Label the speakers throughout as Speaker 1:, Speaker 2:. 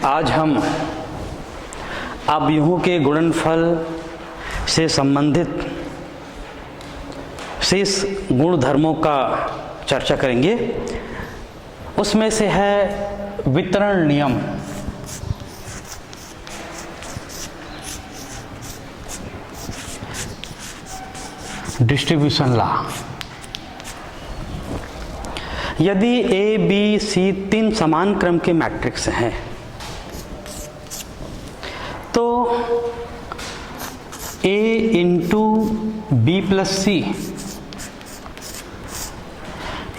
Speaker 1: आज हम अवयवों के गुणनफल से संबंधित शेष गुणधर्मों का चर्चा करेंगे। उसमें से है वितरण नियम। Distribution law. यदि ए बी सी तीन समान क्रम के मैट्रिक्स हैं तो A into B plus C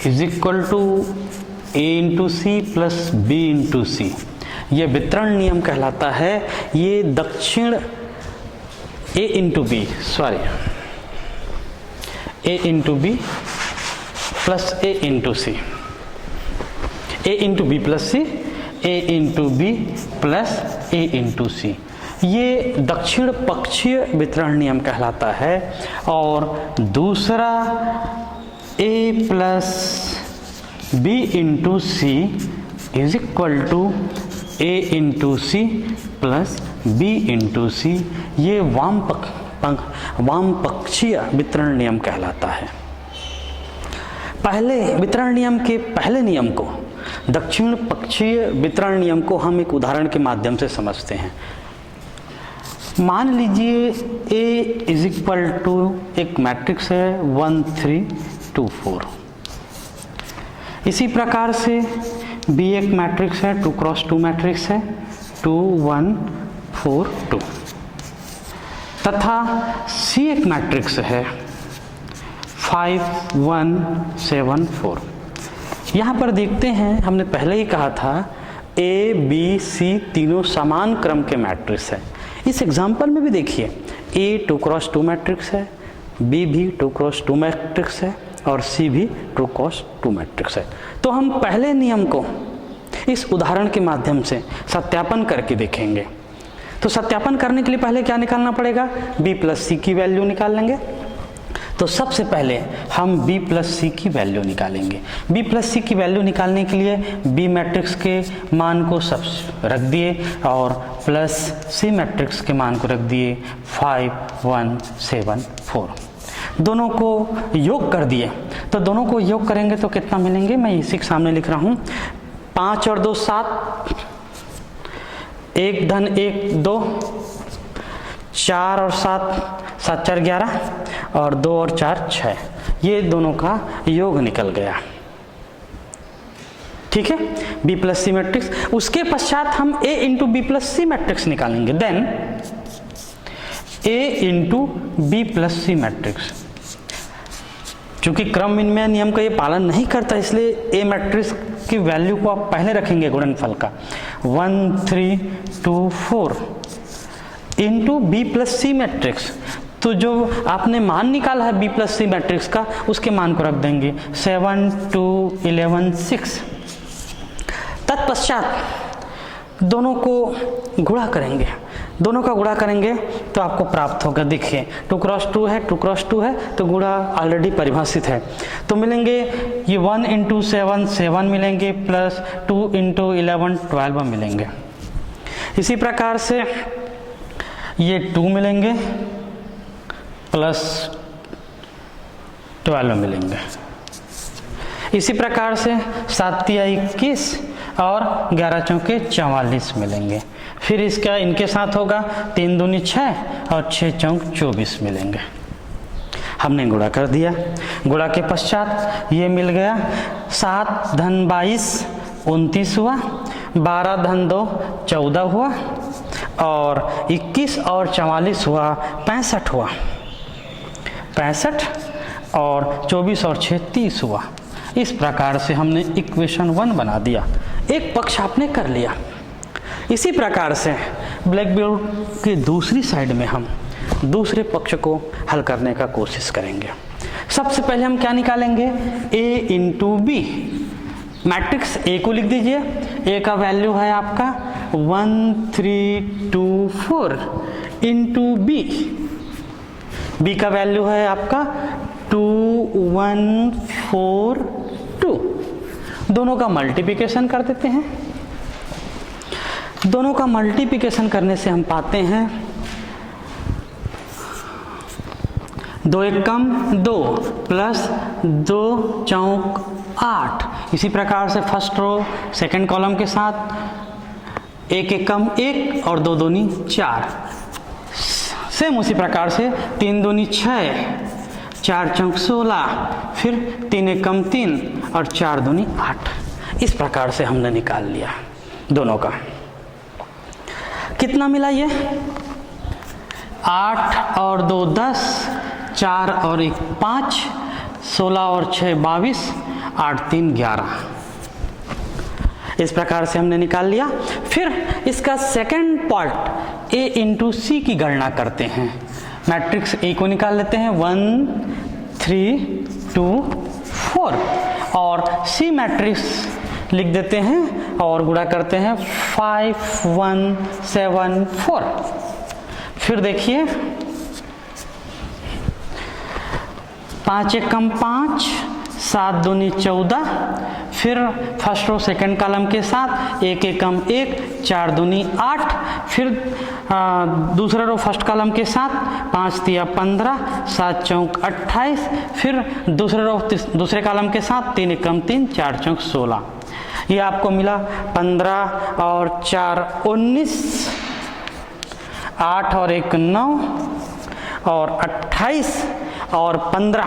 Speaker 1: is equal to A into C plus B into C, ये वितरण नियम कहलाता है। ये दक्षिण A into B plus A into C, A into B plus C, A into B plus A into C, ये दक्षिण पक्षीय वितरण नियम कहलाता है। और दूसरा A plus B into C is equal to A into C plus B into C, ये वाम पक्षीय वितरण नियम कहलाता है। पहले वितरण नियम के पहले नियम को, दक्षिण पक्षीय वितरण नियम को हम एक उदाहरण के माध्यम से समझते हैं। मान लीजिए A इज इक्वल टू एक मैट्रिक्स है 1 3 2 4। इसी प्रकार से B एक मैट्रिक्स है 2 क्रॉस 2 मैट्रिक्स है 2 1 4 2, तथा C एक मैट्रिक्स है 5 1 7 4। यहाँ पर देखते हैं, हमने पहले ही कहा था A B C तीनों समान क्रम के मैट्रिक्स है। इस एग्जाम्पल में भी देखिए A 2 क्रॉस 2 मैट्रिक्स है, B भी 2 क्रॉस 2 मैट्रिक्स है और C भी 2 क्रॉस 2 मैट्रिक्स है। तो हम पहले नियम को इस उदाहरण के माध्यम से सत्यापन करके देखेंगे। तो सत्यापन करने के लिए पहले क्या निकालना पड़ेगा? B प्लस सी की वैल्यू निकाल लेंगे। तो सबसे पहले हम B प्लस सी की वैल्यू निकालेंगे। B प्लस सी की वैल्यू निकालने के लिए B मैट्रिक्स के मान को सब रख दिए और प्लस C मैट्रिक्स के मान को रख दिए 5 1 7 4। दोनों को योग कर दिए। तो दोनों को योग करेंगे तो कितना मिलेंगे? मैं इसी के सामने लिख रहा हूँ। 5 और 2 7, 1 धन 1 2, 4 और 7 7 4 11 और 2 और 4 6, ये दोनों का योग निकल गया। ठीक है, B प्लस सी मैट्रिक्स। उसके पश्चात हम A into B plus C matrix निकालेंगे। Then A into B plus C matrix. चूंकि क्रम विनिमय नियम का ये पालन नहीं करता, इसलिए A मैट्रिक्स की वैल्यू को आप पहले रखेंगे गुणनफल का 1 3 2 4 इंटू बी प्लस सी मैट्रिक्स। तो जो आपने मान निकाला है B प्लस सी मैट्रिक्स का, उसके मान को रख देंगे 7 2 11 6। तत्पश्चात दोनों को गुणा करेंगे। दोनों का गुणा करेंगे तो आपको प्राप्त होगा, देखिए 2 क्रॉस 2 है, 2 क्रॉस 2 है, तो गुणा ऑलरेडी परिभाषित है। तो मिलेंगे ये 1 इंटू 7 7 मिलेंगे, प्लस 2 इंटू 11 12 मिलेंगे। इसी प्रकार से ये 2 मिलेंगे प्लस 12 मिलेंगे। इसी प्रकार से 7 या 21 और 11 चौके 44 मिलेंगे। फिर इसका इनके साथ होगा 3 दूनी 6 और 6 चौक 24 मिलेंगे। हमने गुणा कर दिया। गुणा के पश्चात ये मिल गया 7 धन 22 29 हुआ, 12 धन 2 14 हुआ और 21 और 44 हुआ 65 हुआ, 65 और 24 और 6 30 हुआ। इस प्रकार से हमने इक्वेशन 1 बना दिया। एक पक्ष आपने कर लिया। इसी प्रकार से ब्लैकबोर्ड की दूसरी साइड में हम दूसरे पक्ष को हल करने का कोशिश करेंगे। सबसे पहले हम क्या निकालेंगे? A into b. Matrix A को लिख दीजिए। A का वैल्यू है आपका 1 3 2 4 इंटू बी। B का वैल्यू है आपका 2 1 4 2। दोनों का मल्टीप्लिकेशन कर देते हैं। दोनों का मल्टीप्लिकेशन करने से हम पाते हैं 2 एकम 2 प्लस 2 चौक 8। इसी प्रकार से फर्स्ट रो सेकंड कॉलम के साथ 1 एकम 1 और 2 दूनी 4। सेम उसी प्रकार से 3 दूनी 6, 4 चौक 16, फिर 3 एकम 3 और 4 दूनी 8। इस प्रकार से हमने निकाल लिया दोनों का। कितना मिला ये? 8 और 2 10, 4 और 1 5, 16 और 6 22, 8 3 11। इस प्रकार से हमने निकाल लिया। फिर इसका सेकंड पार्ट A इंटू सी की गणना करते हैं। मैट्रिक्स A को निकाल लेते हैं 1 3 2 4 और C मैट्रिक्स लिख देते हैं और गुणा करते हैं 5 1 7 4। फिर देखिए 5 एकम 5, 7 दूनी 14, फिर फर्स्ट रो सेकंड कॉलम के साथ 1 एकम 1, 4 दूनी 8, फिर दूसरा रो फर्स्ट कॉलम के साथ 5 तिया 15, 7 चौक 28, फिर दूसरे रो दूसरे कॉलम के साथ 3 एकम 3, 4 चौक 16। ये आपको मिला 15 और 4 19, 8 और 1 9 और 28 और 15,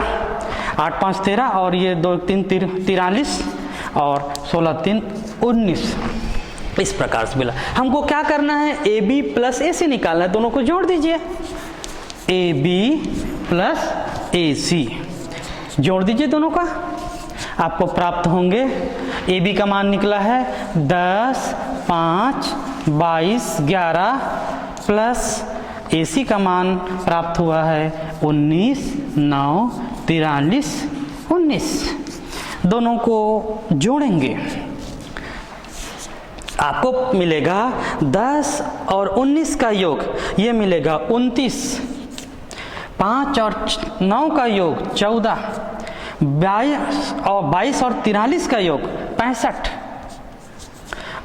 Speaker 1: 8 5 13 और ये 2 3 43 और 16 3 19। इस प्रकार से मिला। हमको क्या करना है? ए बी प्लस ए सी निकालना है। दोनों को जोड़ दीजिए, ए बी प्लस ए सी जोड़ दीजिए दोनों का। आपको प्राप्त होंगे, ए बी का मान निकला है 10 5 22 11 प्लस ए सी का मान प्राप्त हुआ है 19 9 43 19। दोनों को जोड़ेंगे, आपको मिलेगा 10 और 19 का योग, ये मिलेगा 29। 5 और 9 का योग 14, 22 और 43 का योग 65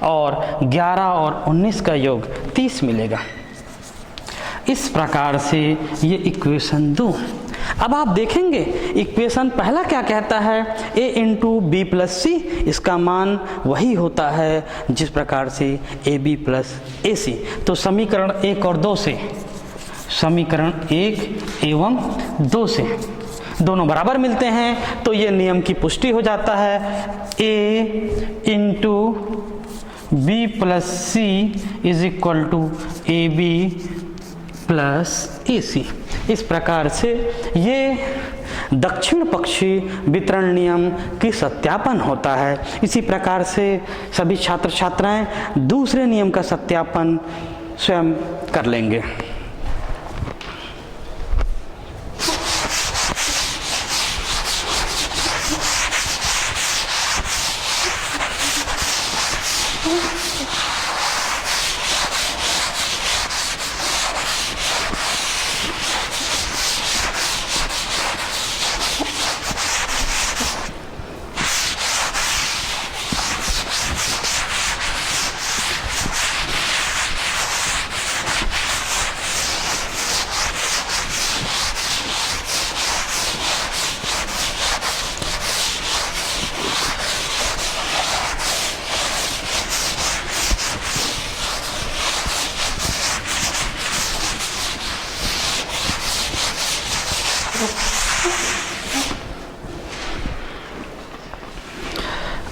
Speaker 1: और 11 और 19 का योग 30 मिलेगा। इस प्रकार से ये इक्वेशन 2। अब आप देखेंगे इक्वेशन पहला क्या कहता है? a इंटू बी प्लस सी, इसका मान वही होता है जिस प्रकार से ए बी प्लस ए सी। तो समीकरण 1 और 2 से, समीकरण 1 एवं 2 से दोनों बराबर मिलते हैं, तो ये नियम की पुष्टि हो जाता है। a into B plus C is equal to A B plus A C. इस प्रकार से ये दक्षिण पक्षी वितरण नियम की सत्यापन होता है। इसी प्रकार से सभी छात्र छात्राएं दूसरे नियम का सत्यापन स्वयं कर लेंगे।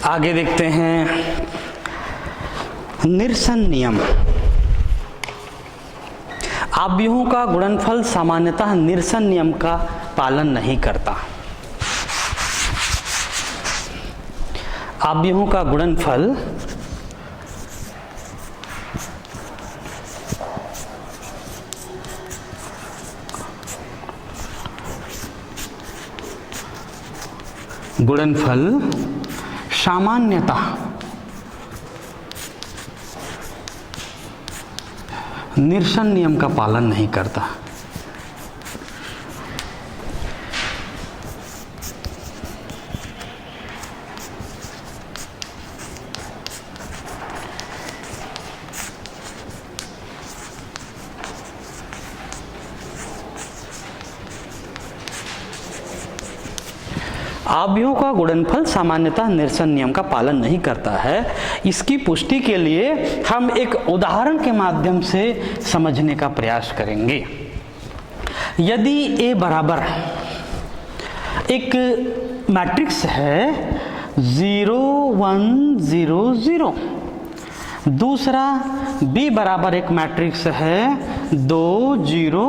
Speaker 1: आगे देखते हैं निरसन नियम। आव्यूहों का गुणनफल सामान्यतः निरसन नियम का पालन नहीं करता। आव्यूहों का गुणनफल सामान्यतः निरसन नियम का पालन नहीं करता। आव्यूहों का गुणनफल सामान्यतः निरसन नियम का पालन नहीं करता है। इसकी पुष्टि के लिए हम एक उदाहरण के माध्यम से समझने का प्रयास करेंगे। यदि A बराबर एक मैट्रिक्स है 0 1 0 0, दूसरा B बराबर एक मैट्रिक्स है 2 0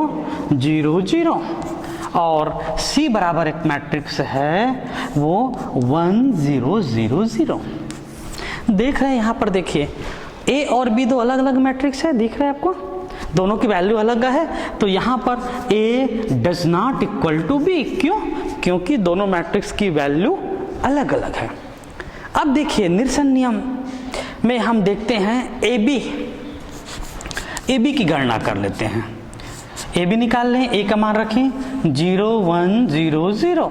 Speaker 1: 0 0 और C बराबर एक मैट्रिक्स है वो 1 0 0 0। देख रहे हैं यहाँ पर, देखिए A और B दो अलग अलग मैट्रिक्स है, दिख रहा है आपको, दोनों की वैल्यू अलग है। तो यहाँ पर A does not equal to B, क्यों? क्योंकि दोनों मैट्रिक्स की वैल्यू अलग अलग है। अब देखिए निरसन नियम में हम देखते हैं AB की गणना कर लेते हैं। AB निकाल लें, A का मान रखें 0 1 0 0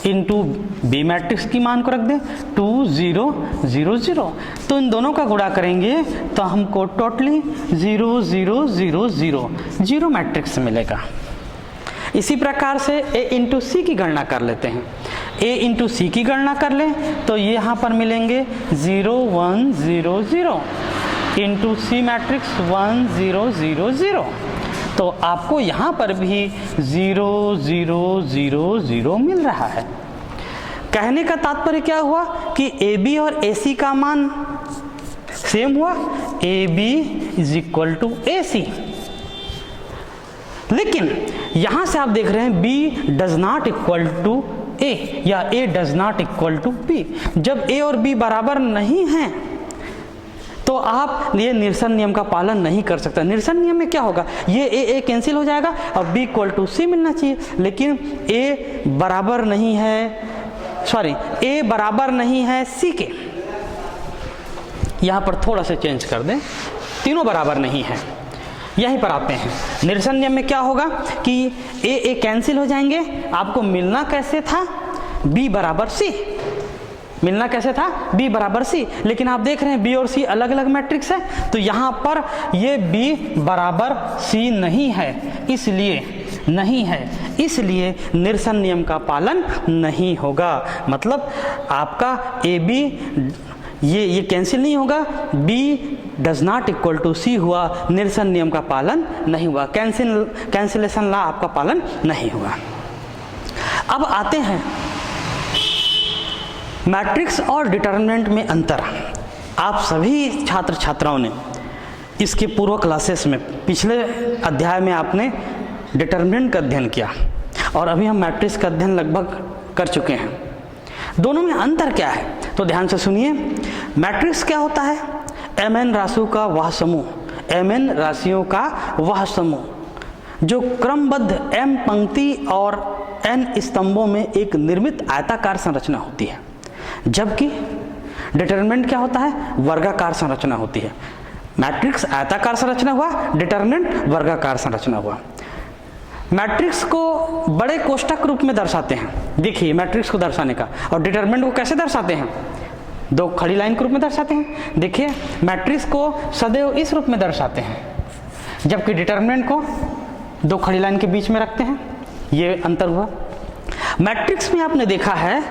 Speaker 1: इंटू B मैट्रिक्स की मान को रख दें 2 0 0 0। तो इन दोनों का गुणा करेंगे तो हमको टोटली 0 0 0 0 0 मैट्रिक्स मिलेगा। इसी प्रकार से A इंटू C की गणना कर लेते हैं। A इंटू C की गणना कर लें तो ये यहाँ पर मिलेंगे 0 1 0 0 इंटू C मैट्रिक्स 1 0 0 0। तो आपको यहाँ पर भी 0 0 0 0 मिल रहा है। कहने का तात्पर्य क्या हुआ कि AB और AC का मान सेम हुआ, AB is equal to AC। लेकिन यहाँ से आप देख रहे हैं B does not equal to A या A does not equal to B। जब A और B बराबर नहीं हैं तो आप ये निरसन नियम का पालन नहीं कर सकता। निरसन नियम में क्या होगा, ये A कैंसिल हो जाएगा और B इक्वल टू C मिलना चाहिए। लेकिन A बराबर नहीं है C के, यहाँ पर थोड़ा सा चेंज कर दें, तीनों बराबर नहीं है। यहीं पर आते हैं, निरसन नियम में क्या होगा कि A कैंसिल हो जाएंगे, आपको मिलना कैसे था B बराबर C, मिलना कैसे था B बराबर C। लेकिन आप देख रहे हैं B और C अलग अलग मैट्रिक्स है, तो यहाँ पर ये B बराबर C नहीं है, इसलिए निरसन नियम का पालन नहीं होगा। मतलब आपका AB ये कैंसिल नहीं होगा, B does not equal to C हुआ, निरसन नियम का पालन नहीं हुआ, कैंसिलेशन लॉ आपका पालन नहीं हुआ। अब आते हैं मैट्रिक्स और डिटर्मिनेंट में अंतर। आप सभी छात्र छात्राओं ने इसके पूर्व क्लासेस में, पिछले अध्याय में आपने डिटर्मिनेंट का अध्ययन किया और अभी हम मैट्रिक्स का अध्ययन लगभग कर चुके हैं। दोनों में अंतर क्या है तो ध्यान से सुनिए। मैट्रिक्स क्या होता है, mn राशियों का वह समूह जो क्रमबद्ध m पंक्ति और n स्तंभों में एक निर्मित आयताकार संरचना होती है। जबकि डिटर्मिनेंट क्या होता है, वर्गाकार संरचना होती है। मैट्रिक्स आयताकार संरचना हुआ, डिटर्मिनेंट वर्गाकार संरचना हुआ। मैट्रिक्स को बड़े कोष्ठक रूप में दर्शाते हैं, देखिए मैट्रिक्स को दर्शाने का, और डिटर्मिनेंट को कैसे दर्शाते हैं, दो खड़ी लाइन के रूप में दर्शाते हैं। देखिए मैट्रिक्स को सदैव इस रूप में दर्शाते हैं, जबकि डिटर्मिनेंट को दो खड़ी लाइन के बीच में रखते हैं। ये अंतर हुआ। मैट्रिक्स में आपने देखा है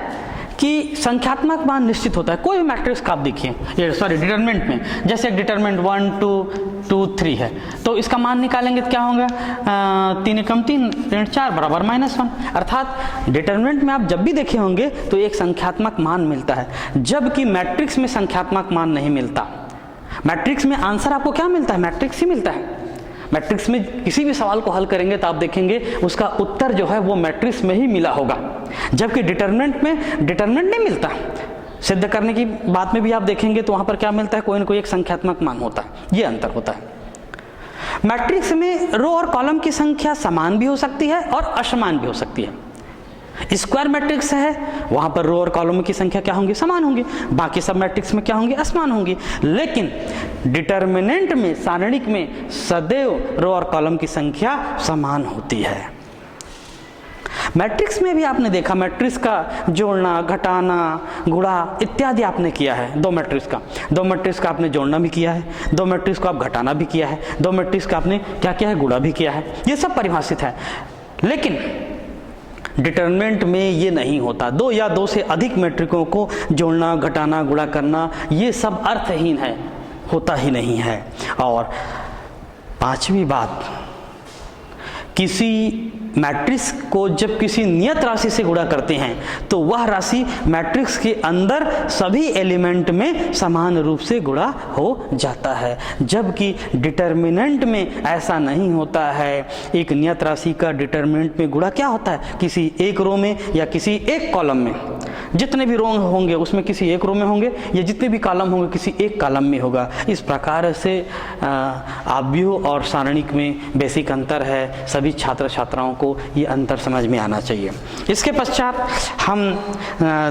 Speaker 1: कि संख्यात्मक मान निश्चित होता है। कोई भी मैट्रिक्स का आप देखिए, डिटरमिनेंट में, जैसे डिटरमिनेंट 1 2 2 3 है, तो इसका मान निकालेंगे तो क्या होगा, 3 एकम 3 ऋण 4 बराबर -1। अर्थात डिटरमिनेंट में आप जब भी देखे होंगे तो एक संख्यात्मक मान मिलता है, जबकि मैट्रिक्स में संख्यात्मक मान नहीं मिलता। मैट्रिक्स में आंसर आपको क्या मिलता है, मैट्रिक्स ही मिलता है। मैट्रिक्स में किसी भी सवाल को हल करेंगे तो आप देखेंगे उसका उत्तर जो है वो मैट्रिक्स में ही मिला होगा, जबकि डिटरमिनेंट में डिटरमिनेंट नहीं मिलता। सिद्ध करने की बात में भी आप देखेंगे तो वहां पर क्या मिलता है, कोई ना कोई एक संख्यात्मक मान होता है। ये अंतर होता है। मैट्रिक्स में रो और कॉलम की संख्या समान भी हो सकती है और असमान भी हो सकती है। स्क्वायर मैट्रिक्स है, वहां पर रो और कॉलम की संख्या क्या होंगी, समान होंगी। बाकी सब मैट्रिक्स में क्या होंगी, असमान होंगी। लेकिन डिटरमिनेंट में, सारणिक में सदैव रो और कॉलम की संख्या समान होती है। मैट्रिक्स में भी आपने देखा, मैट्रिक्स का जोड़ना, घटाना, गुणा इत्यादि आपने किया है। दो मैट्रिक्स का आपने जोड़ना भी किया है, दो मैट्रिक्स को आप घटाना भी किया है, दो मैट्रिक्स का आपने क्या किया है, गुणा भी किया है। ये सब परिभाषित है। लेकिन डिटरमिनेंट में ये नहीं होता। दो या दो से अधिक मैट्रिकों को जोड़ना, घटाना, गुणा करना, ये सब अर्थहीन है, होता ही नहीं है। और पांचवी बात, किसी मैट्रिक्स को जब किसी नियत राशि से गुणा करते हैं तो वह राशि मैट्रिक्स के अंदर सभी एलिमेंट में समान रूप से गुणा हो जाता है, जबकि डिटरमिनेंट में ऐसा नहीं होता है। एक नियत राशि का डिटरमिनेंट में गुणा क्या होता है, किसी एक रो में या किसी एक कॉलम में, जितने भी रो होंगे उसमें किसी एक रो में होंगे, या जितने भी कॉलम होंगे किसी एक कॉलम में होगा। इस प्रकार से आव्यूह और सारणिक में बेसिक अंतर है। सभी छात्र छात्राओं को ये अंतर समझ में आना चाहिए। इसके पश्चात हम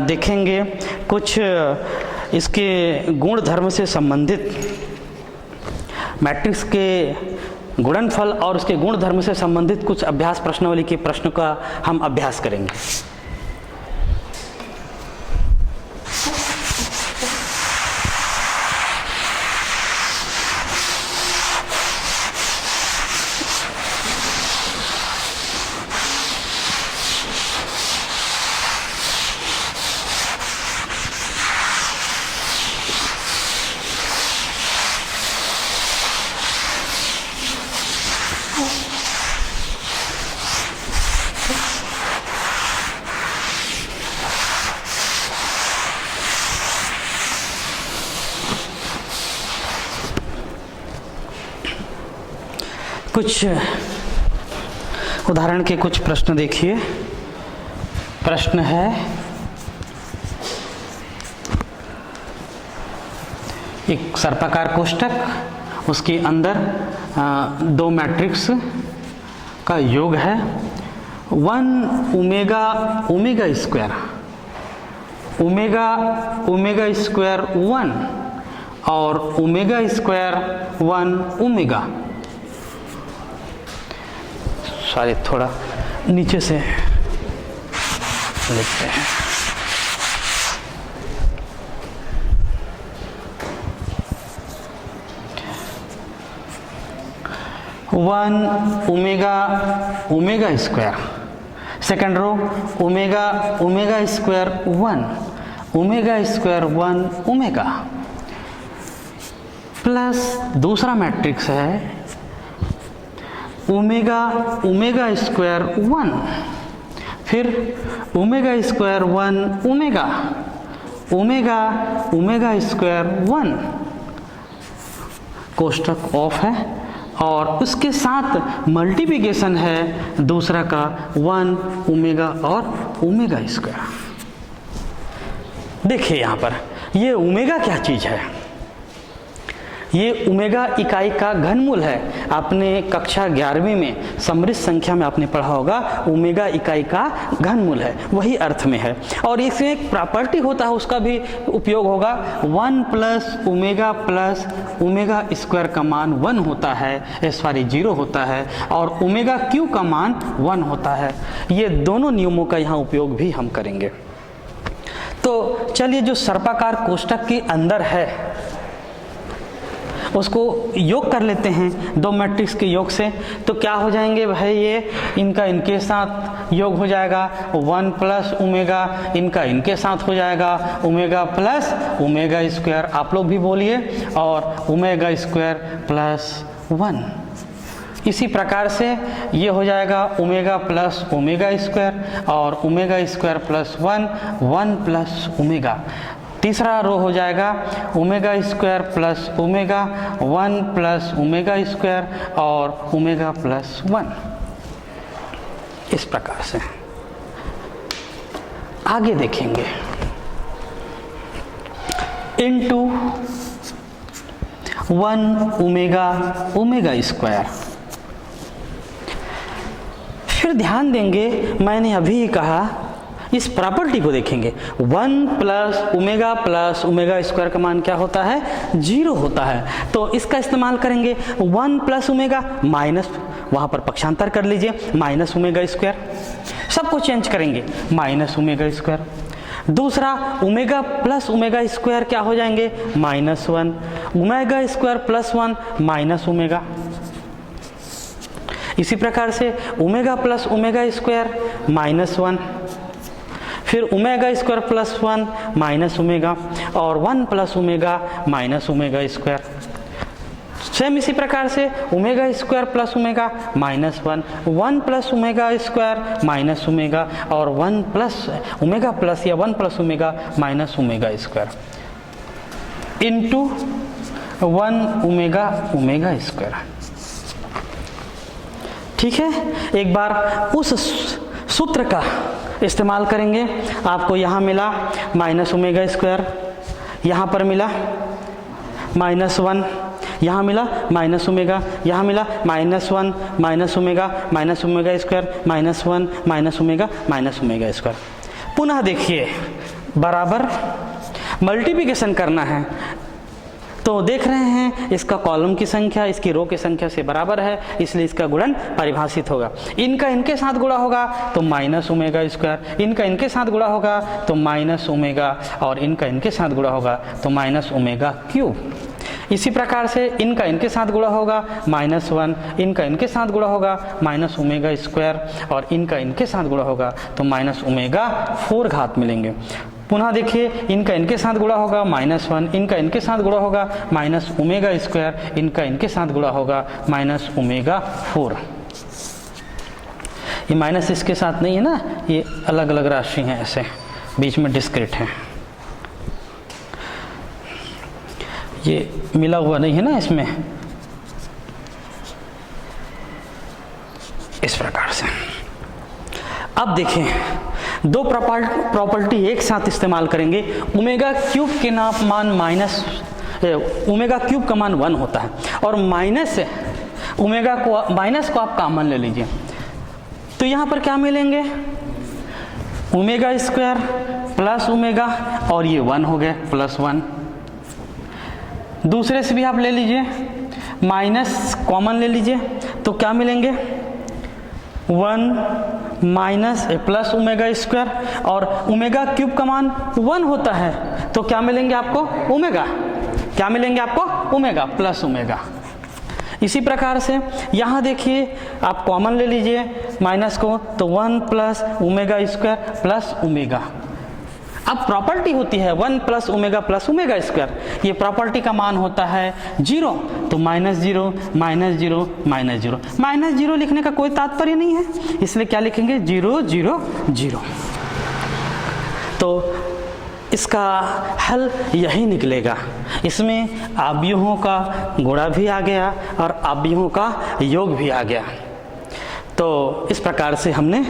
Speaker 1: देखेंगे कुछ इसके गुण धर्म से संबंधित, मैट्रिक्स के गुणनफल और उसके गुण धर्म से संबंधित कुछ अभ्यास प्रश्नावली के प्रश्न का हम अभ्यास करेंगे। कुछ उदाहरण के कुछ प्रश्न देखिए। प्रश्न है, एक सर्पाकार कोष्ठक, उसके अंदर दो मैट्रिक्स का योग है, 1 omega omega square, omega omega square 1 और ओमेगा स्क्वायर 1 ओमेगा। सॉरी, थोड़ा नीचे से लिखते हैं। One omega omega square, second row omega omega square 1 omega square 1 omega, plus दूसरा मैट्रिक्स है ओमेगा ओमेगा स्क्वायर 1, फिर omega square 1 omega, omega omega square 1, कोष्ठक ऑफ है और उसके साथ मल्टीप्लिकेशन है दूसरा का 1 ओमेगा और ओमेगा स्क्वायर। देखिए यहाँ पर ये ओमेगा क्या चीज़ है, ये ओमेगा इकाई का घनमूल है। आपने कक्षा 11वीं में समृद्ध संख्या में आपने पढ़ा होगा, ओमेगा इकाई का घनमूल है, वही अर्थ में है। और इसमें एक प्रॉपर्टी होता है, उसका भी उपयोग होगा। 1 प्लस ओमेगा स्क्वायर का मान 1 होता है, सॉरी 0 होता है, और ओमेगा क्यू का मान 1 होता है। ये दोनों नियमों का यहाँ उपयोग भी हम करेंगे। तो चलिए, जो सर्पाकार कोष्ठक के अंदर है उसको योग कर लेते हैं, दो मैट्रिक्स के योग से। तो क्या हो जाएंगे भाई, ये इनका इनके साथ योग हो जाएगा, 1 प्लस ओमेगा इनका इनके साथ हो जाएगा, ओमेगा प्लस ओमेगा स्क्वायर, आप लोग भी बोलिए, और ओमेगा स्क्वायर प्लस 1। इसी प्रकार से ये हो जाएगा ओमेगा प्लस ओमेगा स्क्वायर और omega square plus 1 plus omega. तीसरा रो हो जाएगा omega square plus omega 1 plus omega square और ओमेगा प्लस 1। इस प्रकार से आगे देखेंगे, इनटू 1 ओमेगा ओमेगा स्क्वायर। फिर ध्यान देंगे, मैंने अभी ही कहा, इस प्रॉपर्टी को देखेंगे, 1 प्लस ओमेगा स्क्वायर का मान क्या होता है, 0 होता है। तो इसका इस्तेमाल करेंगे, 1 प्लस ओमेगा माइनस, वहाँ पर पक्षांतर कर लीजिए, माइनस ओमेगा स्क्वायर, सबको चेंज करेंगे, माइनस ओमेगा स्क्वायर। दूसरा ओमेगा प्लस ओमेगा स्क्वायर क्या हो जाएंगे, -1, omega square plus 1 minus omega. इसी प्रकार से ओमेगा प्लस ओमेगा स्क्वायर -1, फिर omega square plus 1 minus omega, और 1 plus omega minus omega square. Same इसी प्रकार से omega square plus omega -1, 1 plus omega square minus omega, और 1 प्लस ओमेगा प्लस या 1 plus omega minus omega square into 1 omega omega square. ठीक है, एक बार उस सूत्र का इस्तेमाल करेंगे। आपको यहाँ मिला माइनस ओमेगा स्क्वायर, यहाँ पर मिला -1, यहाँ मिला माइनस ओमेगा, यहाँ मिला -1 minus omega square -1 minus omega square. पुनः देखिए, बराबर मल्टीप्लिकेशन करना है, तो देख रहे हैं इसका कॉलम की संख्या इसकी रो की संख्या से बराबर है, इसलिए इसका गुणन परिभाषित होगा। इनका इनके साथ गुणा होगा तो माइनस ओमेगा स्क्वायर, इनका इनके साथ गुणा होगा तो माइनस ओमेगा, और इनका इनके साथ गुणा होगा तो माइनस ओमेगा क्यूब। इसी प्रकार से इनका इनके साथ गुणा होगा -1, इनका इनके साथ गुणा होगा माइनस ओमेगा स्क्वायर, और इनका इनके साथ गुणा होगा तो माइनस ओमेगा 4 घात मिलेंगे। पुनः देखिए, इनका इनके साथ गुणा होगा -1, इनका इनके साथ गुणा होगा माइनस ओमेगा स्क्वायर, इनका इनके साथ गुणा होगा माइनस ओमेगा 4। ये माइनस इसके साथ नहीं है ना, ये अलग अलग राशि हैं, ऐसे बीच में डिस्क्रीट हैं, ये मिला हुआ नहीं है ना इसमें, इस प्रकार से। अब देखें, दो प्रॉपर्टी एक साथ इस्तेमाल करेंगे। ओमेगा क्यूब के मान ओमेगा क्यूब का मान 1 होता है, और माइनस को आप कॉमन ले लीजिए, तो यहाँ पर क्या मिलेंगे, ओमेगा स्क्वायर प्लस ओमेगा, और ये 1 हो गया +1। दूसरे से भी आप ले लीजिए, माइनस कॉमन ले लीजिए, तो क्या मिलेंगे 1 माइनस प्लस ओमेगा स्क्वायर, और ओमेगा क्यूब का मान 1 होता है, तो क्या मिलेंगे आपको ओमेगा, क्या मिलेंगे आपको ओमेगा प्लस ओमेगा। इसी प्रकार से यहाँ देखिए, आप कॉमन ले लीजिए माइनस को, तो 1 plus omega square plus omega. अब प्रॉपर्टी होती है 1 प्लस ओमेगा स्क्वायर, ये प्रॉपर्टी का मान होता है 0, तो -0 -0 -0। -0 लिखने का कोई तात्पर्य नहीं है, इसलिए क्या लिखेंगे 0 0 0। तो इसका हल यही निकलेगा। इसमें अवयवों का गुणा भी आ गया और अवयवों का योग भी आ गया। तो इस प्रकार से हमने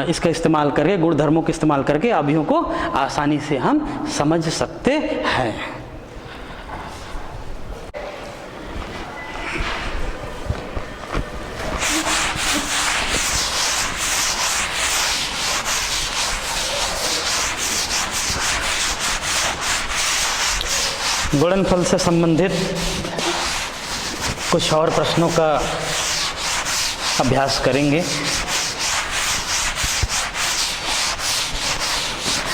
Speaker 1: इसका इस्तेमाल करके, गुण धर्मों का इस्तेमाल करके अवयवों को आसानी से हम समझ सकते हैं। गुणनफल से संबंधित कुछ और प्रश्नों का अभ्यास करेंगे।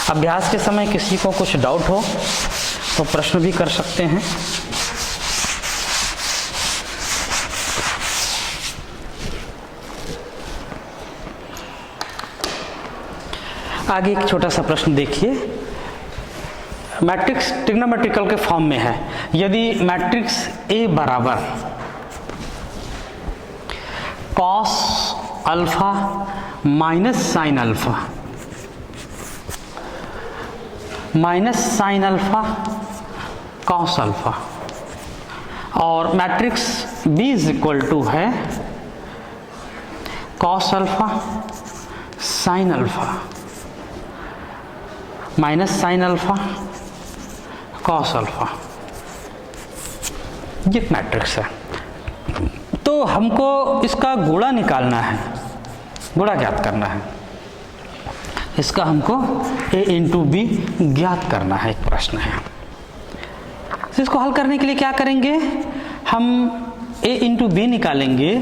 Speaker 1: अभ्यास के समय किसी को कुछ डाउट हो तो प्रश्न भी कर सकते हैं। आगे एक छोटा सा प्रश्न देखिए, मैट्रिक्स ट्रिग्नोमेट्रिकल के फॉर्म में है। यदि मैट्रिक्स A बराबर cos alpha minus sine alpha cos alpha, और matrix B is equal to है cos alpha sine alpha minus sine alpha cos alpha, ये मैट्रिक्स है। तो हमको इसका गुणा निकालना है, गुणा ज्ञात करना है। इसका हमको A इंटू बी ज्ञात करना है, एक प्रश्न है। तो इसको हल करने के लिए क्या करेंगे, हम A इंटू बी निकालेंगे।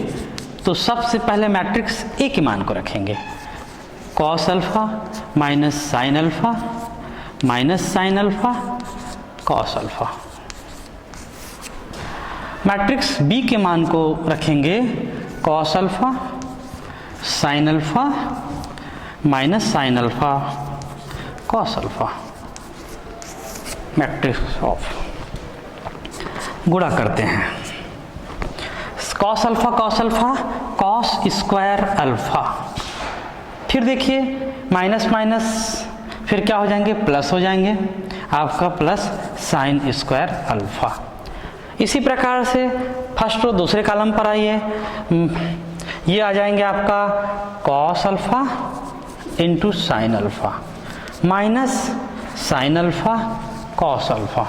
Speaker 1: तो सबसे पहले मैट्रिक्स A के मान को रखेंगे, cos alpha minus sine alpha cos alpha. Matrix B के मान को रखेंगे cos alpha sine alpha minus sine alpha cos alpha, matrix of गुणा करते हैं। Cos alpha cos square alpha, फिर देखिए माइनस माइनस फिर क्या हो जाएंगे, प्लस हो जाएंगे आपका प्लस साइन स्क्वायर अल्फा। इसी प्रकार से फर्स्ट रो दूसरे कॉलम पर आइए, ये आ जाएंगे आपका cos alpha into sine alpha minus sine alpha cos alpha.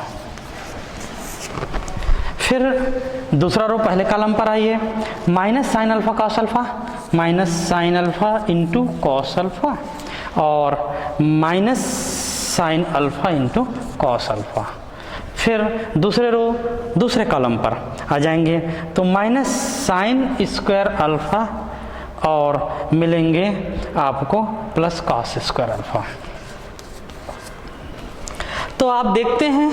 Speaker 1: फिर दूसरा रो पहले कॉलम पर आइए, minus sine alpha cos alpha minus sine alpha into cos alpha और minus sine alpha into cos alpha. फिर दूसरे रो दूसरे कॉलम पर आ जाएंगे तो माइनस साइन स्क्वायर अल्फा और मिलेंगे आपको प्लस कॉस स्क्वायर अल्फा। तो आप देखते हैं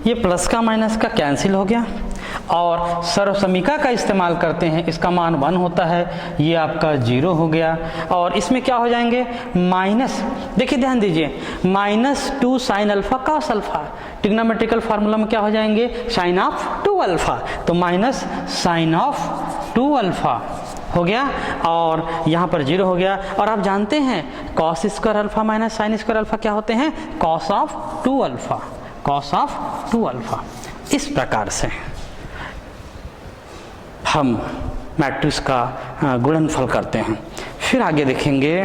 Speaker 1: ये प्लस का माइनस का कैंसिल हो गया और सर्वसमीका का इस्तेमाल करते हैं, इसका मान 1 होता है, ये आपका 0 हो गया और इसमें क्या हो जाएंगे माइनस, देखिए ध्यान दीजिए -2 sign alpha cos alpha, trigonometrical formula में क्या हो जाएंगे साइन ऑफ 2 अल्फा, तो माइनस साइन ऑफ 2 अल्फा हो गया और यहाँ पर 0 हो गया। और आप जानते हैं cos square alpha minus sine square alpha क्या होते हैं, cos of 2 alpha, cos of 2 alpha. इस प्रकार से हम मैट्रिक्स का गुणनफल करते हैं। फिर आगे देखेंगे,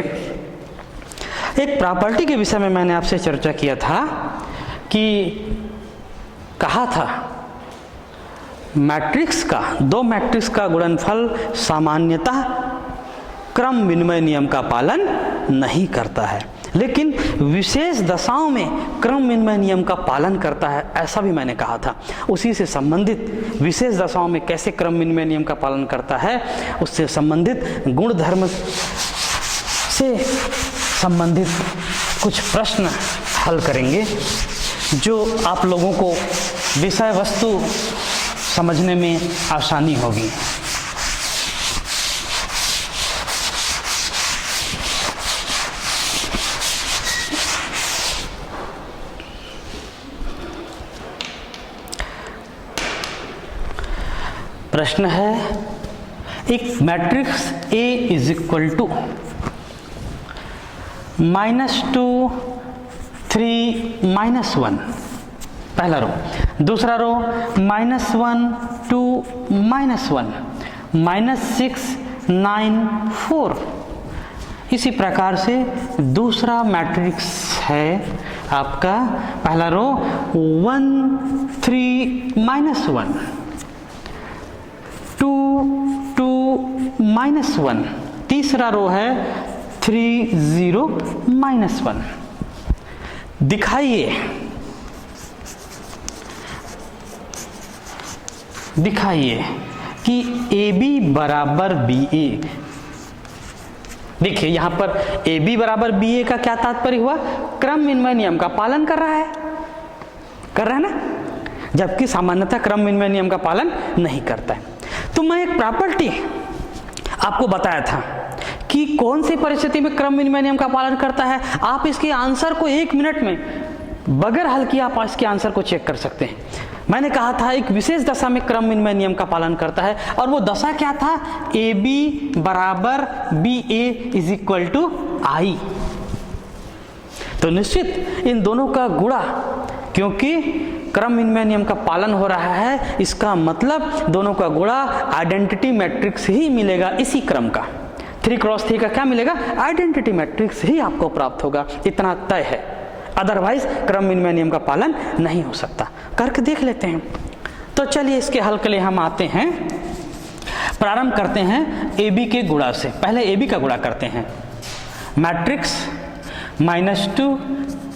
Speaker 1: एक प्रॉपर्टी के विषय में मैंने आपसे चर्चा किया था कि कहा था मैट्रिक्स का, दो मैट्रिक्स का गुणनफल सामान्यतः क्रम विनिमय नियम का पालन नहीं करता है, लेकिन विशेष दशाओं में क्रम विनिमय नियम का पालन करता है, ऐसा भी मैंने कहा था। उसी से संबंधित विशेष दशाओं में कैसे क्रम विनिमय नियम का पालन करता है, उससे संबंधित गुणधर्म से संबंधित कुछ प्रश्न हल करेंगे जो आप लोगों को विषय वस्तु समझने में आसानी होगी। प्रश्न है, एक matrix A is equal to -2 3 -1, पहला रो, दूसरा रो -1 2 -1 -6 9 4। इसी प्रकार से दूसरा मैट्रिक्स है आपका, पहला रो 1 3 -1 2 2 -1, तीसरा रो है 3 0 -1। दिखाइए कि AB बराबर BA। देखिए यहां पर AB बराबर BA का क्या तात्पर्य हुआ, क्रम विनिमय नियम का पालन कर रहा है ना, जबकि सामान्यतः क्रम विनिमय नियम का पालन नहीं करता है। तो मैं एक प्रॉपर्टी आपको बताया था कि कौन सी परिस्थिति में क्रम विनिमय नियम का पालन करता है। आप इसके आंसर को 1 मिनट में बगैर हल किए आप इसके आंसर को चेक कर सकते हैं। मैंने कहा था एक विशेष दशा में क्रम विनिमय नियम का पालन करता है, और वो दशा क्या था, AB बराबर BA is equal to I। तो निश्चित इन दोनों का गुणा, क्योंकि क्रम विनिमय नियम का पालन हो रहा है, इसका मतलब दोनों का गुणा आइडेंटिटी मैट्रिक्स ही मिलेगा इसी क्रम का। 3×3 का क्या मिलेगा, आइडेंटिटी मैट्रिक्स ही आपको प्राप्त होगा, इतना तय है। अदरवाइज क्रम विनिमय नियम का पालन नहीं हो सकता। करके देख लेते हैं। तो चलिए इसके हल के लिए हम आते हैं, प्रारंभ करते हैं AB के गुणा से। पहले AB का गुणा करते हैं। Matrix -2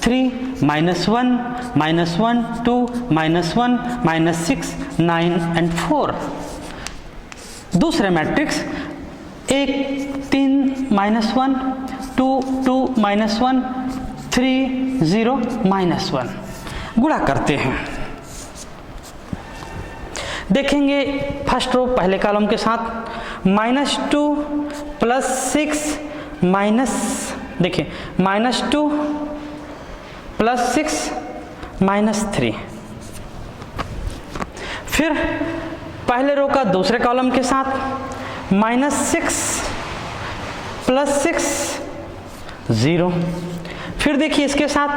Speaker 1: 3 -1 -1 2 -1 -6 9 and 4। दूसरे मैट्रिक्स 1 3 -1 2 2 -1 3 0 -1। गुणा करते हैं। देखेंगे फर्स्ट रो पहले कॉलम के साथ -2 +6 माइनस, देखिए -2 +6 -3। फिर पहले रो का दूसरे कॉलम के साथ -6 +6 0। फिर देखिए इसके साथ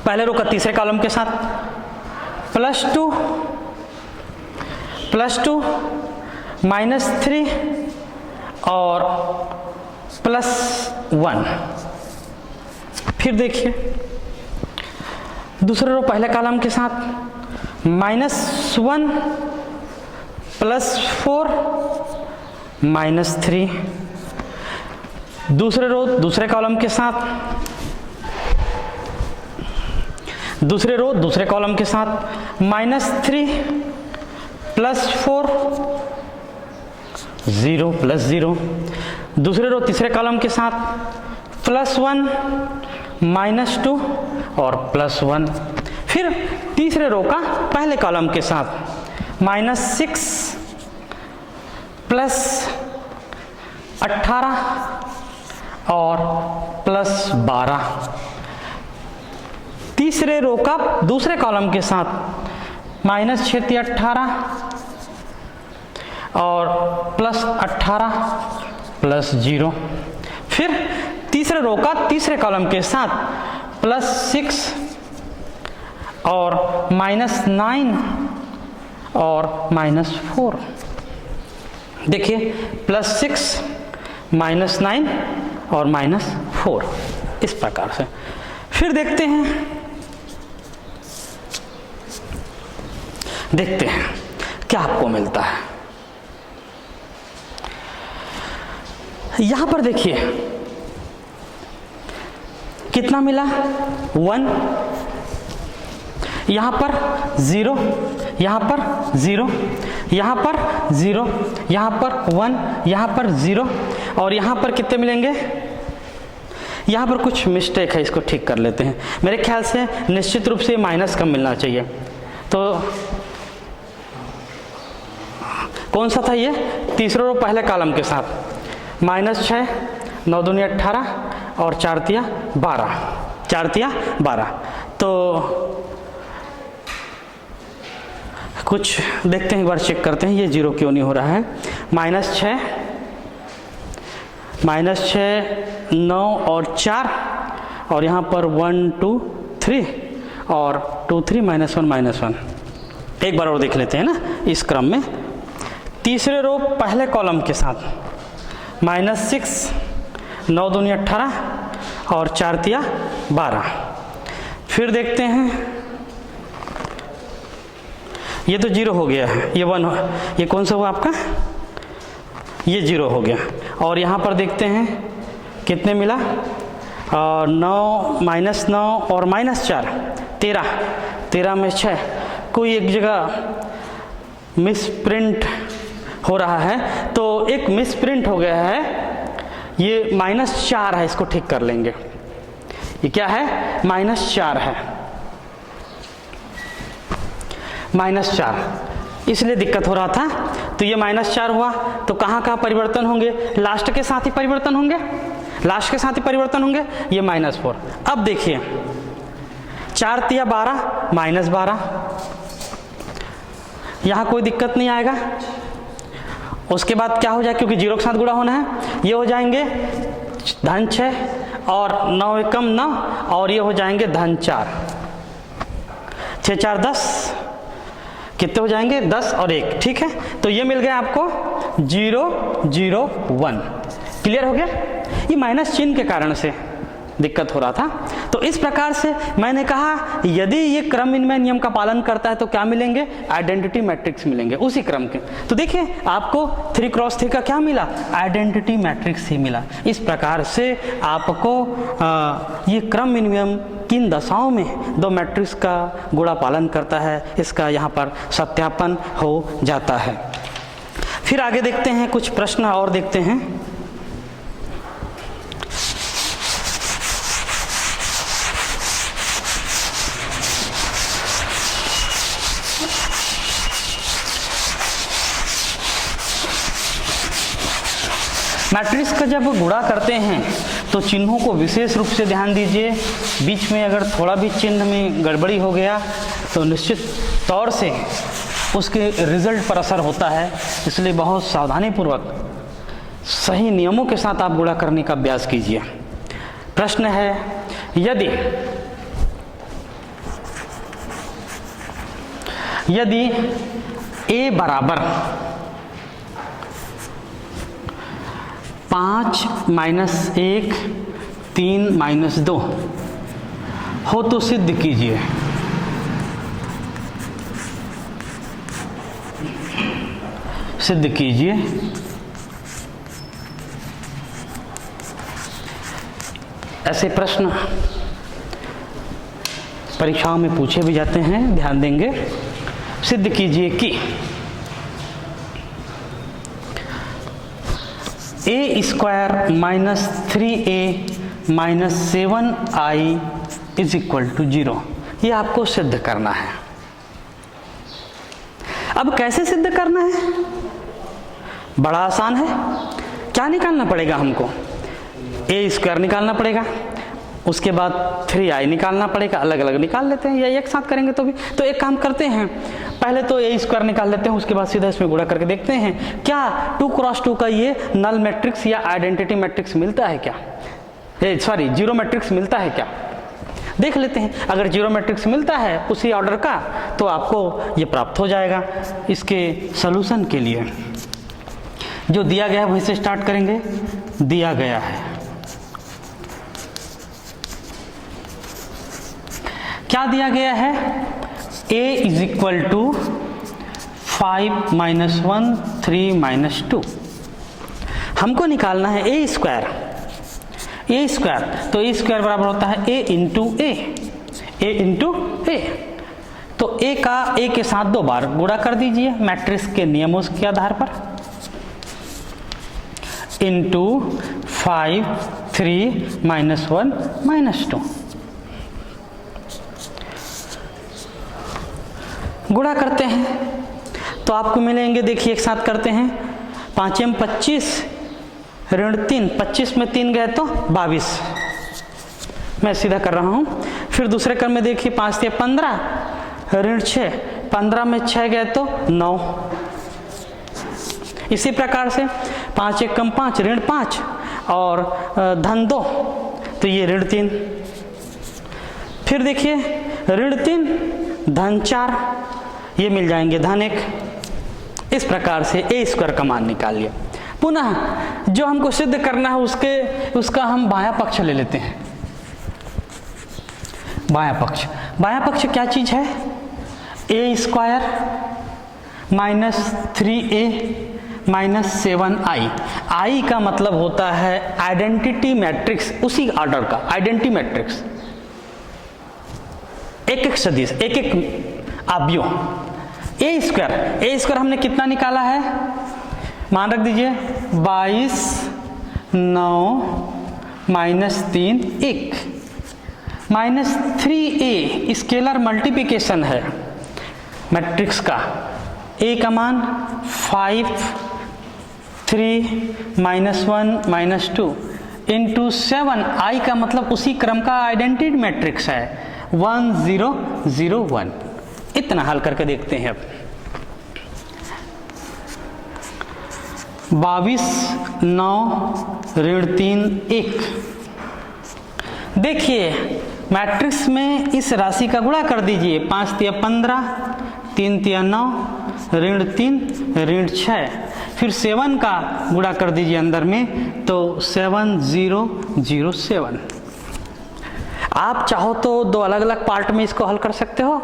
Speaker 1: पहले रो का तीसरे कॉलम के साथ +2 -3 और +1। फिर देखिए दूसरे रो पहले कॉलम के साथ -1 +4 -3। दूसरे रो दूसरे कॉलम के साथ दूसरे कॉलम के साथ -3 +4 0 +0। दूसरे रो तीसरे कॉलम के साथ +1 -2 और +1। फिर तीसरे रो का पहले कॉलम के साथ -6 +18 और +12। तीसरे रो का दूसरे कॉलम के साथ -6 18 और +18 +0। फिर तीसरे रो का तीसरे कॉलम के साथ +6 और -9 और -4। देखिए +6 -9 और -4 इस प्रकार से। फिर देखते हैं क्या आपको मिलता है। यहां पर देखिए कितना मिला 1, यहां पर 0, यहां पर 0, यहां पर 0, यहां पर 1, यहां पर 0 और यहां पर कितने मिलेंगे। यहां पर कुछ मिस्टेक है, इसको ठीक कर लेते हैं। मेरे ख्याल से निश्चित रूप से माइनस कम मिलना चाहिए। तो कौन सा था ये, तीसरे रो पहले कॉलम के साथ -6 9 दूनी 18 और 4 तिया 12, 4 तिया 12। तो कुछ देखते हैं, एक बार चेक करते हैं ये 0 क्यों नहीं हो रहा है। -6 9 और 4 और यहाँ पर 1 2 3 और 2 3 -1 -1। एक बार और देख लेते हैं ना इस क्रम में। तीसरे रो पहले कॉलम के साथ -6 9 दूनी 18 और 4 तिया 12। फिर देखते हैं ये तो 0 हो गया है, ये 1, ये कौन सा हुआ आपका, ये 0 हो गया। और यहाँ पर देखते हैं कितने मिला, 9 -9 और -4 13, 13 में 6। कोई एक जगह मिस प्रिंट हो रहा है, तो एक मिस प्रिंट हो गया है, ये -4 है, इसको ठीक कर लेंगे। ये क्या है, -4 है, -4, इसलिए दिक्कत हो रहा था। तो ये -4 हुआ, तो कहाँ कहाँ परिवर्तन होंगे, लास्ट के साथ ही परिवर्तन होंगे, लास्ट के साथ ही परिवर्तन होंगे, ये -4। अब देखिए 4 तिया 12 -12, यहाँ कोई दिक्कत नहीं आएगा। उसके बाद क्या हो जाए, क्योंकि 0 के साथ गुणा होना है, ये हो जाएंगे -6 और 9 एकम 9 और ये हो जाएंगे -4, 6 4 10, कितने हो जाएंगे 10 और 1, ठीक है। तो ये मिल गया आपको 0 0 1। क्लियर हो गया, ये माइनस चिन्ह के कारण से दिक्कत हो रहा था। तो इस प्रकार से मैंने कहा यदि ये क्रम विनिमय नियम का पालन करता है तो क्या मिलेंगे, आइडेंटिटी मैट्रिक्स मिलेंगे उसी क्रम के। तो देखिए आपको 3×3 का क्या मिला, आइडेंटिटी मैट्रिक्स ही मिला। इस प्रकार से आपको ये क्रम विनिमय किन दशाओं में दो मैट्रिक्स का गुणा पालन करता है, इसका यहाँ पर सत्यापन हो जाता है। फिर आगे देखते हैं, कुछ प्रश्न और देखते हैं। मैट्रिक्स का जब गुणा करते हैं तो चिन्हों को विशेष रूप से ध्यान दीजिए। बीच में अगर थोड़ा भी चिन्ह में गड़बड़ी हो गया तो निश्चित तौर से उसके रिजल्ट पर असर होता है। इसलिए बहुत सावधानीपूर्वक सही नियमों के साथ आप गुणा करने का अभ्यास कीजिए। प्रश्न है, यदि a बराबर 5 - 1 3 - 2 हो तो सिद्ध कीजिए। सिद्ध कीजिए। ऐसे प्रश्न परीक्षाओं में पूछे भी जाते हैं, ध्यान देंगे। सिद्ध कीजिए कि a² - 3a - 7i = 0। ये आपको सिद्ध करना है। अब कैसे सिद्ध करना है? बड़ा आसान है। क्या निकालना पड़ेगा हमको? a² निकालना पड़ेगा, उसके बाद 3i निकालना पड़ेगा। अलग अलग निकाल लेते हैं या एक साथ करेंगे तो भी। तो एक काम करते हैं, पहले तो a² निकाल लेते हैं, उसके बाद सीधा इसमें गुणा करके देखते हैं क्या 2 × 2 का ये नल मैट्रिक्स या आइडेंटिटी मैट्रिक्स मिलता है क्या, जीरो मैट्रिक्स मिलता है क्या, देख लेते हैं। अगर जीरो मैट्रिक्स मिलता है उसी ऑर्डर का तो आपको ये प्राप्त हो जाएगा। इसके सॉल्यूशन के लिए जो दिया गया है वहीं से स्टार्ट करेंगे। दिया गया है, क्या दिया गया है? a = 5 - 1 3 - 2। हमको निकालना है a²। तो a² बराबर होता है a × a। तो a का a के साथ 2 बार गुणा कर दीजिए मैट्रिक्स के नियमों के आधार पर। × 5 3 - 1 - 2 गुणा करते हैं तो आपको मिलेंगे। देखिए एक साथ करते हैं। 5 × 25 ऋण 3, 25 में 3 गए तो 22। मैं सीधा कर रहा हूँ। फिर दूसरे क्रम में देखिए 5 × 15 ऋण 6, 15 में 6 गए तो 9। इसी प्रकार से 5 × 1 = 5 ऋण 5 और धन 2, तो ये ऋण 3। फिर देखिए ऋण 3 धन 4, ये मिल जाएंगे धन 1। इस प्रकार से a² का मान निकाल लिया। पुनः जो हमको सिद्ध करना है उसका हम बायां पक्ष ले लेते हैं। बायां पक्ष क्या चीज है? a² - 3a - 7i। i का मतलब होता है आइडेंटिटी मैट्रिक्स, उसी ऑर्डर का आइडेंटिटी मैट्रिक्स। एक सदिश, एक अवयव। a² हमने कितना निकाला है? मान रख दीजिए 22 9 - 3 1 -3a स्केलर मल्टीप्लिकेशन है मैट्रिक्स का। a का मान 5 3 - 1 - 2 × 7। i का मतलब उसी क्रम का आइडेंटिटी मैट्रिक्स है 1 0 0 1। इतना हल करके देखते हैं। अब 22 9 ऋण 3 1। देखिए मैट्रिक्स में इस राशि का गुणा कर दीजिए। 5 × 15 3 × 9 ऋण 3 ऋण 6। फिर 7 का गुणा कर दीजिए अंदर में, तो 7 0 0 7। आप चाहो तो 2 अलग अलग पार्ट में इसको हल कर सकते हो,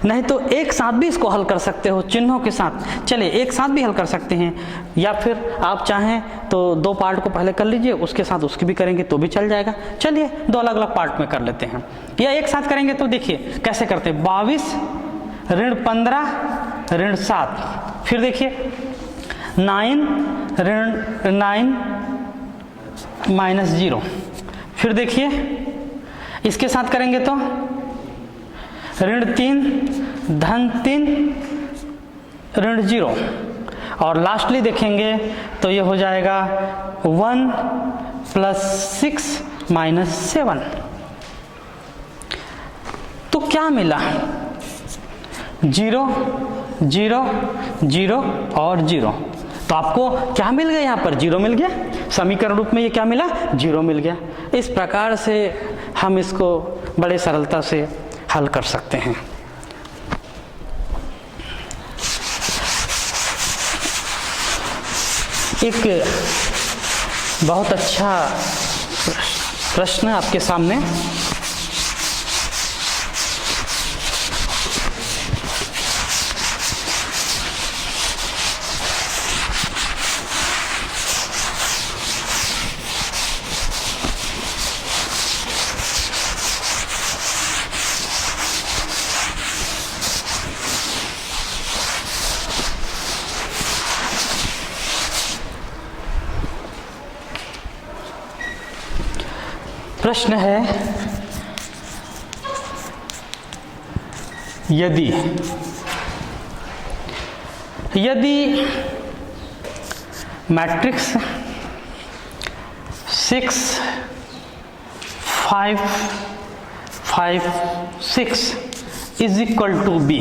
Speaker 1: नहीं तो एक साथ भी इसको हल कर सकते हो चिन्हों के साथ। चलिए एक साथ भी हल कर सकते हैं, या फिर आप चाहें तो 2 पार्ट को पहले कर लीजिए, उसके साथ उसकी भी करेंगे तो भी चल जाएगा। चलिए 2 अलग अलग पार्ट में कर लेते हैं, या एक साथ करेंगे तो देखिए कैसे करते हैं। 22 ऋण 15 ऋण 7। फिर देखिए 9 ऋण 9 -0। फिर देखिए इसके साथ करेंगे तो ऋण 3 धन 3 ऋण 0। और लास्टली देखेंगे तो ये हो जाएगा 1 + 6 - 7। तो क्या मिला? 0 0 0 और 0। तो आपको क्या मिल गया? यहाँ पर 0 मिल गया। समीकरण रूप में ये क्या मिला? 0 मिल गया। इस प्रकार से हम इसको बड़े सरलता से हल कर सकते हैं। एक बहुत अच्छा प्रश्न आपके सामने। प्रश्न है, यदि matrix 6 5 5 6 is equal to b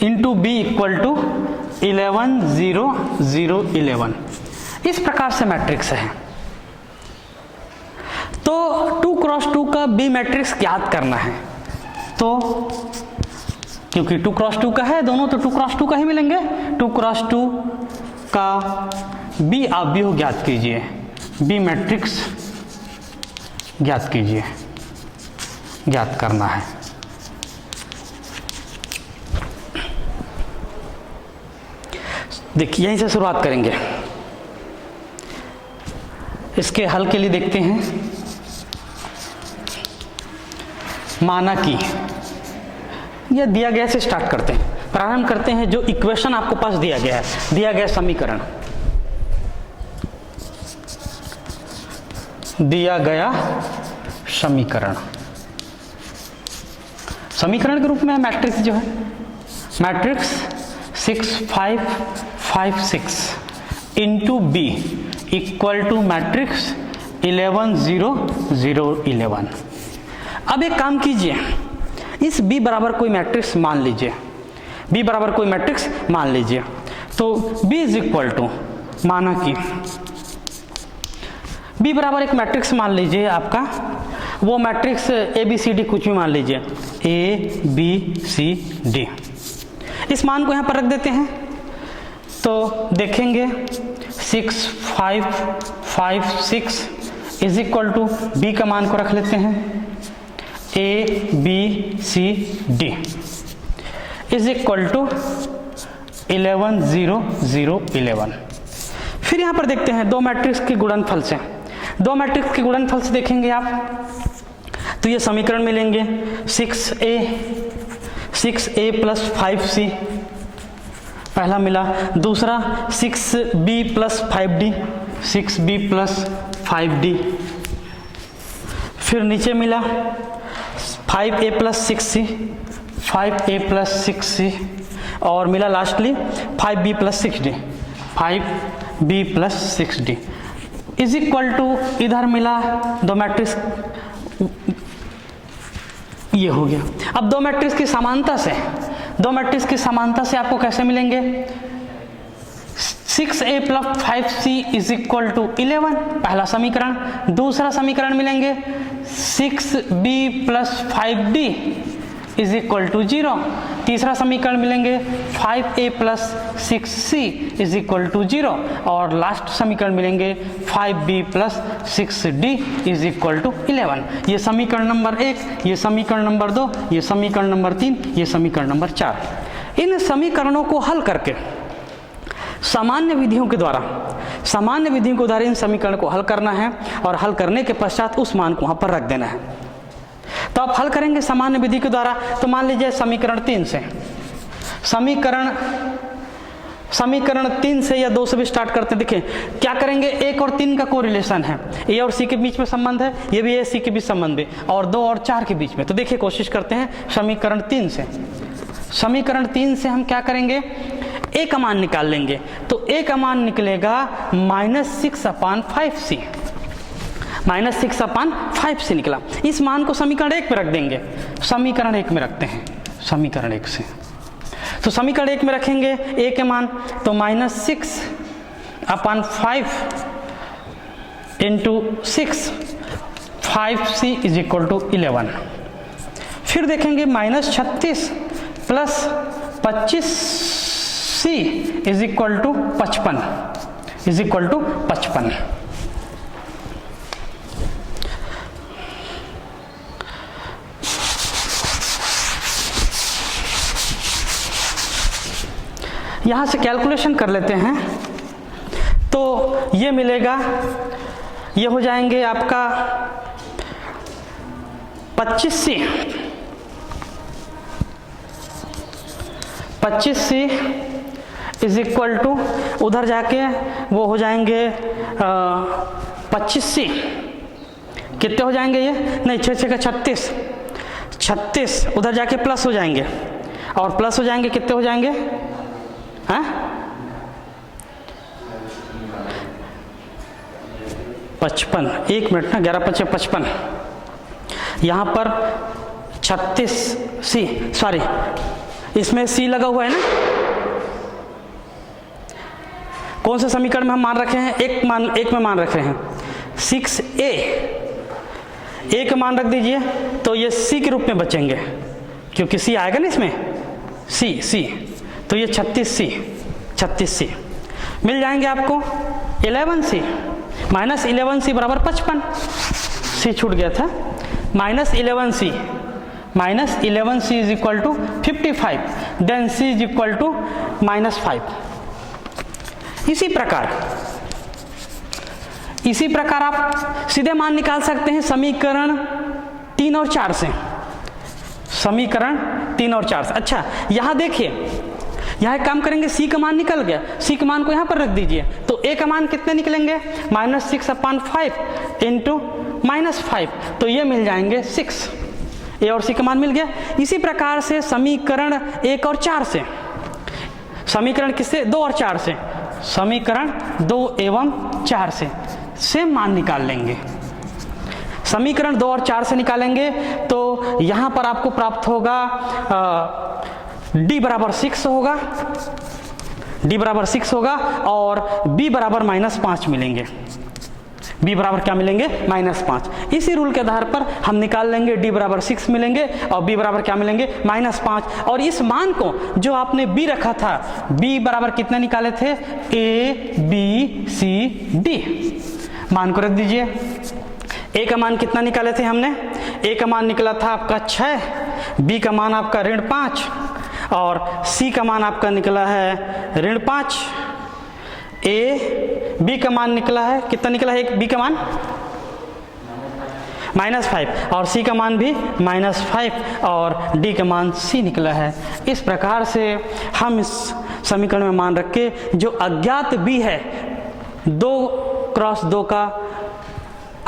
Speaker 1: into b equal to 11 0 0 11, इस प्रकार से मैट्रिक्स है, तो 2 × 2 का बी मैट्रिक्स ज्ञात करना है। तो क्योंकि 2 × 2 का है दोनों, तो 2 × 2 का ही मिलेंगे। 2 × 2 का बी आप भी ज्ञात कीजिए, बी मैट्रिक्स ज्ञात कीजिए, ज्ञात करना है। देखिए यहीं से शुरुआत करेंगे। इसके हल के लिए देखते हैं, माना कि यह दिया गया से स्टार्ट करते हैं, प्रारंभ करते हैं जो इक्वेशन आपको पास दिया गया है, दिया गया समीकरण, दिया गया समीकरण, समीकरण के रूप में मैट्रिक्स जो है, matrix 6 5 5 6 into b equal to matrix 11 0 0 11। अब एक काम कीजिए, इस B बराबर कोई मैट्रिक्स मान लीजिए, B बराबर कोई मैट्रिक्स मान लीजिए, तो B इज इक्वल टू, माना कि B बराबर एक मैट्रिक्स मान लीजिए आपका, वो मैट्रिक्स ABCD कुछ भी मान लीजिए, ABCD। इस मान को यहाँ पर रख देते हैं, तो देखेंगे 6 5 5 6 इज इक्वल टू बी का मान को रख लेते हैं ABCD इज इक्वल टू 11 0 0 11। फिर यहाँ पर देखते हैं दो मैट्रिक्स के गुणनफल से, दो मैट्रिक्स के गुणनफल से देखेंगे आप, तो ये समीकरण मिलेंगे 6A + 5C पहला मिला, दूसरा 6B + 5D 6B + 5D, फिर नीचे मिला 5A + 6C 5A + 6C, और मिला lastly 5B + 6D 5B + 6D is equal to, इधर मिला दो मैट्रिक्स, ये हो गया। अब दो मैट्रिक्स की समानता से, दो मैट्रिक्स की समानता से आपको कैसे मिलेंगे, 6A + 5C is equal to 11 पहला समीकरण, दूसरा समीकरण मिलेंगे 6B + 5D is equal to 0, तीसरा समीकरण मिलेंगे 5A + 6C is equal to 0, और लास्ट समीकरण मिलेंगे 5B + 6D is equal to 11। ये समीकरण नंबर 1, ये समीकरण नंबर 2, ये समीकरण नंबर 3, ये समीकरण नंबर 4। इन समीकरणों को हल करके सामान्य विधियों के द्वारा इन समीकरण को हल करना है, और हल करने के पश्चात उस मान को वहां पर रख देना है। तो आप हल करेंगे सामान्य विधि के द्वारा, तो मान लीजिए समीकरण 3 से, समीकरण 3 से या 2 से भी स्टार्ट करते हैं। देखिए क्या करेंगे, 1 और 3 का कोरिलेशन है, A और C के बीच में संबंध है, ये भी A C के बीच संबंध है, और 2 और 4 के बीच में। तो देखिए कोशिश करते हैं समीकरण 3 से, समीकरण 3 से हम क्या करेंगे, a का मान निकाल लेंगे। तो a का मान निकलेगा -6/5c, -6/5c निकला। इस मान को समीकरण 1 में रख देंगे, समीकरण 1 में रखते हैं, समीकरण 1 से। तो समीकरण 1 में रखेंगे a के मान, तो -6/5 × 6, 5c = 11। फिर देखेंगे -36 + 25c = 55। यहाँ से कैलकुलेशन कर लेते हैं, तो ये मिलेगा, ये हो जाएंगे आपका 25c = उधर जाके वो हो जाएंगे 25c, कितने हो जाएंगे ये, नहीं 6 का 36 उधर जाके प्लस हो जाएंगे, और प्लस हो जाएंगे कितने हो जाएंगे, हाँ 55, 1 मिनट ना, 11 × 5 = 55। यहाँ पर 36c, सॉरी इसमें c लगा हुआ है ना, कौन से समीकरण में हम मान रखे हैं, एक में मान रख रहे हैं 6a, a का मान रख दीजिए, तो ये c के रूप में बचेंगे, क्योंकि c आएगा ना इसमें, c, तो ये 36c मिल जाएंगे आपको। 11c -11c = 55, c छूट गया था, -11c = 55, देन c = -5। इसी प्रकार आप सीधे मान निकाल सकते हैं समीकरण 3 और 4 से, समीकरण 3 और 4 से। अच्छा यहाँ देखिए, यहाँ एक काम करेंगे, c का मान निकल गया, c के मान को यहाँ पर रख दीजिए, तो a का मान कितने निकलेंगे, -6/5 × -5, तो ये मिल जाएंगे 6, a और c का मान मिल गया। इसी प्रकार से समीकरण 1 और 4 से, समीकरण किससे, 2 और 4 से, समीकरण 2 एवं 4 से सेम मान निकाल लेंगे। समीकरण 2 और 4 से निकालेंगे तो यहाँ पर आपको प्राप्त होगा d = 6 होगा, d = 6 होगा, और b = -5 मिलेंगे, b बराबर क्या मिलेंगे, -5। इसी रूल के आधार पर हम निकाल लेंगे, d = 6 मिलेंगे और b बराबर क्या मिलेंगे, -5। और इस मान को जो आपने b रखा था, b बराबर कितने निकाले थे, a b c d, मान को रख दीजिए। a का मान कितना निकाले थे हमने, a का मान निकला था आपका 6, b का मान आपका -5 और c का मान आपका निकला है -5। b का मान निकला है, कितना निकला है b का मान, -5, और c का मान भी -5, और d का मान c निकला है। इस प्रकार से हम इस समीकरण में मान रख के जो अज्ञात b है, 2x2 का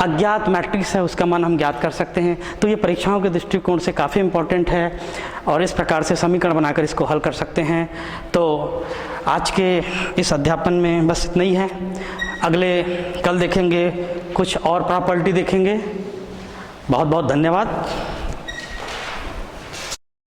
Speaker 1: अज्ञात मैट्रिक्स है, उसका मान हम ज्ञात कर सकते हैं। तो ये परीक्षाओं के दृष्टिकोण से काफ़ी इम्पोर्टेंट है, और इस प्रकार से समीकरण बनाकर इसको हल कर सकते हैं। तो आज के इस अध्यापन में बस इतना ही है। कल देखेंगे कुछ और प्रॉपर्टी देखेंगे। बहुत बहुत धन्यवाद।